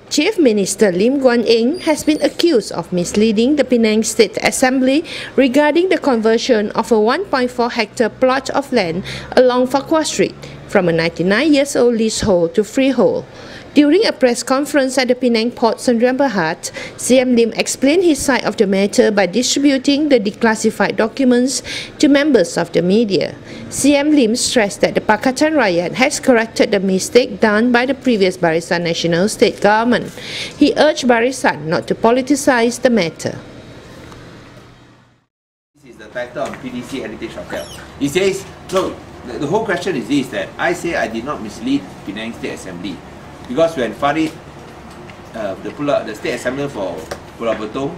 Chief Minister Lim Guan Eng has been accused of misleading the Penang State Assembly regarding the conversion of a 1.4-hectare plot of land along Fakwa Street from a 99-year-old leasehold to freehold. During a press conference at the Penang Port Sdn Bhd, CM Lim explained his side of the matter by distributing the declassified documents to members of the media. CM Lim stressed that the Pakatan Rakyat has corrected the mistake done by the previous Barisan Nasional State government. He urged Barisan not to politicize the matter. This is the title of PDC Heritage Hotel. He says, look, the whole question is this, that I say I did not mislead Penang State Assembly. Because when Farid, the State Assembly for Pulau Betong,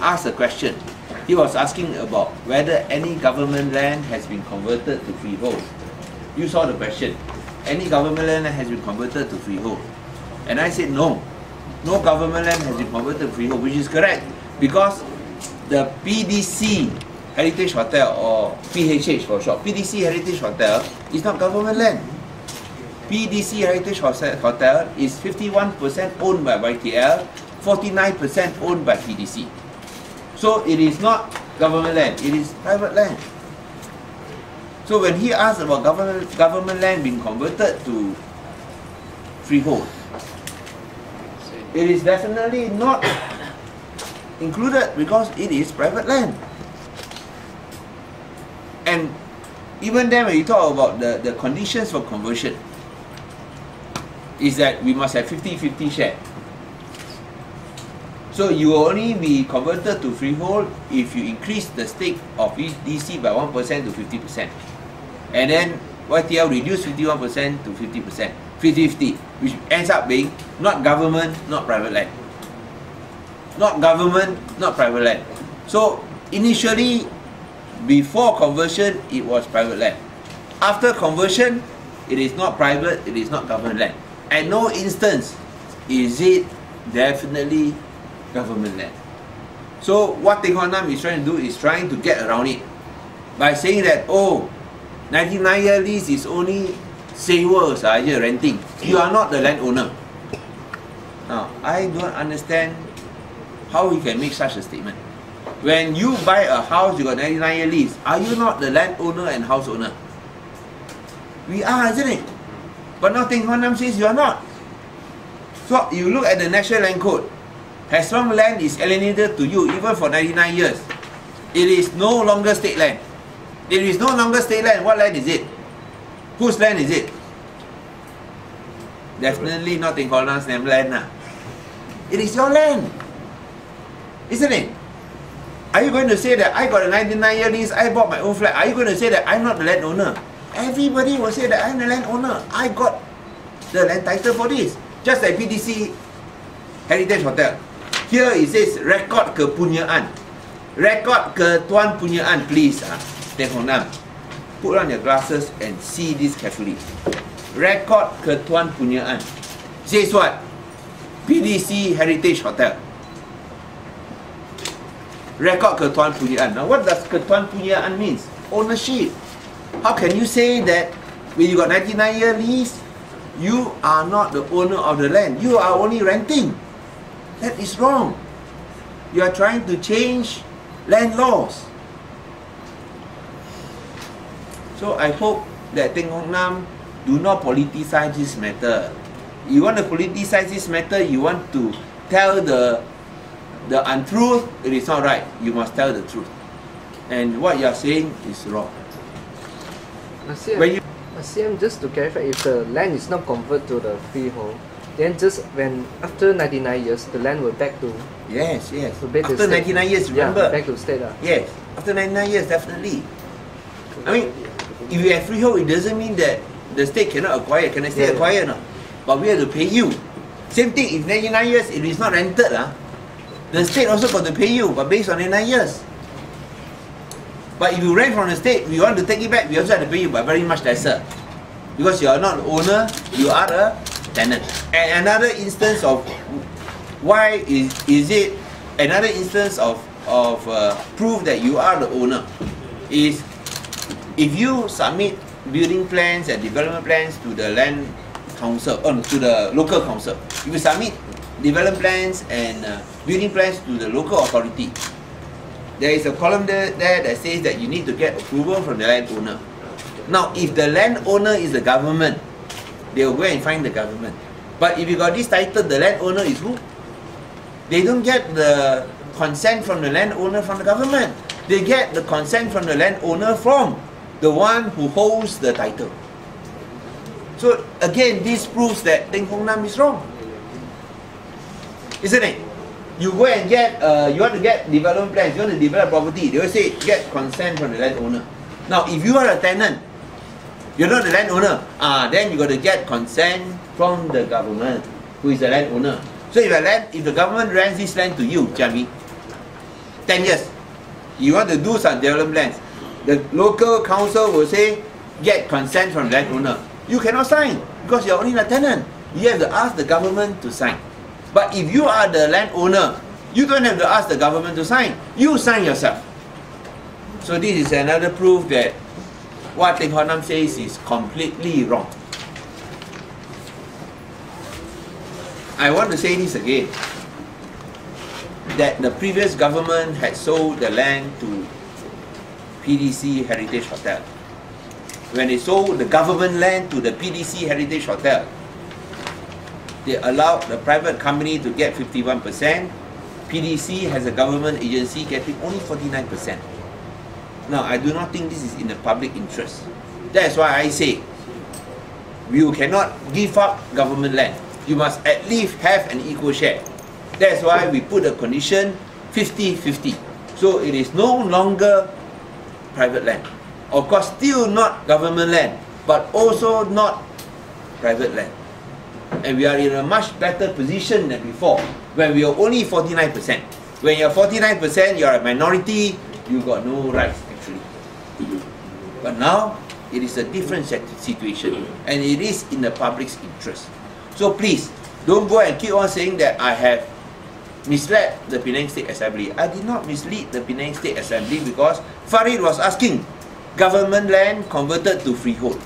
asked a question, he was asking about whether any government land has been converted to freehold. You saw the question. Any government land has been converted to freehold. And I said no. No government land has been converted to freehold, which is correct. Because the PDC Heritage Hotel, or PHH for short, PDC Heritage Hotel is not government land. PDC Heritage Hotel is 51% owned by YTL, 49% owned by PDC. So it is not government land, it is private land. So when he asked about government land being converted to freehold, it is definitely not included because it is private land. And even then when you talk about the conditions for conversion, is that we must have 50-50 share. So you will only be converted to freehold if you increase the stake of DC by 1% to 50%. And then YTL reduce 51% to 50%, 50-50, which ends up being not government, not private land. Not government, not private land. So initially, before conversion, it was private land. After conversion, it is not private, it is not government land. At no instance is it definitely government land. So what Teng Hock Nan is trying to do is trying to get around it by saying that, oh, 99-year lease is only sewers are renting. You are not the landowner. Now, I don't understand how he can make such a statement. When you buy a house, you got 99-year lease. Are you not the landowner and house owner? We are, isn't it? But now Teng Hock Nan says you are not. So you look at the National Land Code. As long land is alienated to you, even for 99 years, it is no longer state land. It is no longer state land. What land is it? Whose land is it? Definitely not Teng Hock Nan's land. It is your land. Isn't it? Are you going to say that I got a 99-year lease, I bought my own flat? Are you going to say that I'm not the landowner? Everybody will say that I'm the landowner. I got the land title for this. Just like PDC Heritage Hotel. Here it says record kepunyaan. Record ketuan punyaan, please. Teng Hock Nan, put on your glasses and see this carefully. Record ketuan punyaan. Says what? PDC Heritage Hotel. Record ketuan punyaan. Now what does ketuan punyaan means? Ownership. How can you say that when you got 99-year lease, you are not the owner of the land? You are only renting. That is wrong. You are trying to change land laws. So I hope that Teng Hock Nan do not politicize this matter. You want to politicize this matter, you want to tell the untruth, it is not right. You must tell the truth. And what you are saying is wrong. CM, just to clarify, if the land is not converted to the freehold, then just when after 99 years, the land will back to yes. To back after to 99 years, remember? Yeah, back to state. Yes, after 99 years, definitely. I mean, if you have freehold, it doesn't mean that the state cannot acquire. Can the state acquire? No, but we have to pay you. Same thing. If 99 years, it is not rented, the state also got to pay you, but based on 99 years. But if you rent from the state, we want to take it back, we also have to pay you, but very much lesser. Because you are not the owner, you are a tenant. And another instance of why is it, another instance of proof that you are the owner is if you submit building plans and development plans to the land council, to the local council. If you submit development plans and building plans to the local authority, there is a column there that says that you need to get approval from the landowner. Now, if the landowner is the government, they will go and find the government. But if you got this title, the landowner is who? They don't get the consent from the landowner from the government. They get the consent from the landowner from the one who holds the title. So again, this proves that Teng Hock Nan is wrong, isn't it? You go and get, you want to get development plans, you want to develop property, they will say get consent from the landowner. Now, if you are a tenant, you're not the landowner, then you got to get consent from the government, who is the landowner. So if the government rents this land to you, Jamie, 10 years, you want to do some development plans, the local council will say get consent from the landowner. You cannot sign because you're only a tenant. You have to ask the government to sign. But if you are the landowner, you don't have to ask the government to sign. You sign yourself. So this is another proof that what Teng Hock Nan says is completely wrong. I want to say this again, that the previous government had sold the land to PDC Heritage Hotel. When they sold the government land to the PDC Heritage Hotel, they allowed the private company to get 51%. PDC, as a government agency, getting only 49%. Now, I do not think this is in the public interest. That's why I say, you cannot give up government land. You must at least have an equal share. That's why we put a condition 50-50. So it is no longer private land. Of course, still not government land, but also not private land. And we are in a much better position than before, when we are only 49%. When you're 49%, you're a minority, you got no rights actually. But now, it is a different situation, and it is in the public's interest. So please, don't go and keep on saying that I have misled the Penang State Assembly. I did not mislead the Penang State Assembly because Farid was asking, government land converted to freehold.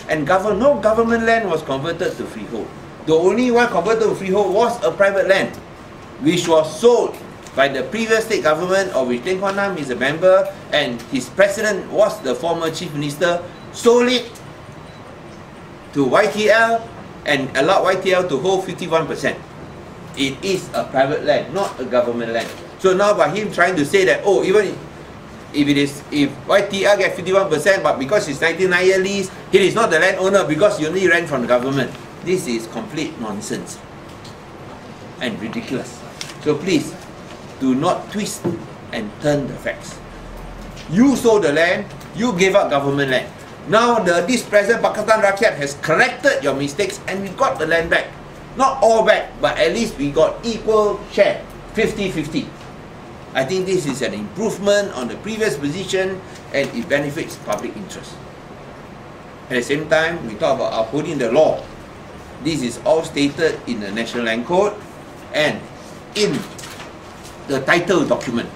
And no government land was converted to freehold. The only one converted to freehold was a private land, which was sold by the previous state government, of which Teng Hock Nan is a member, and his president was the former chief minister, sold it to YTL and allowed YTL to hold 51%. It is a private land, not a government land. So now by him trying to say that, oh, even if YTL get 51%, but because it's 99-year lease, he is not the landowner because you only rent from the government. This is complete nonsense and ridiculous. So please, do not twist and turn the facts. You sold the land, you gave up government land. Now this present Pakatan Rakyat has corrected your mistakes and we got the land back. Not all back, but at least we got equal share, 50-50. I think this is an improvement on the previous position and it benefits public interest. At the same time, we talk about upholding the law. This is all stated in the National Land Code and in the title document.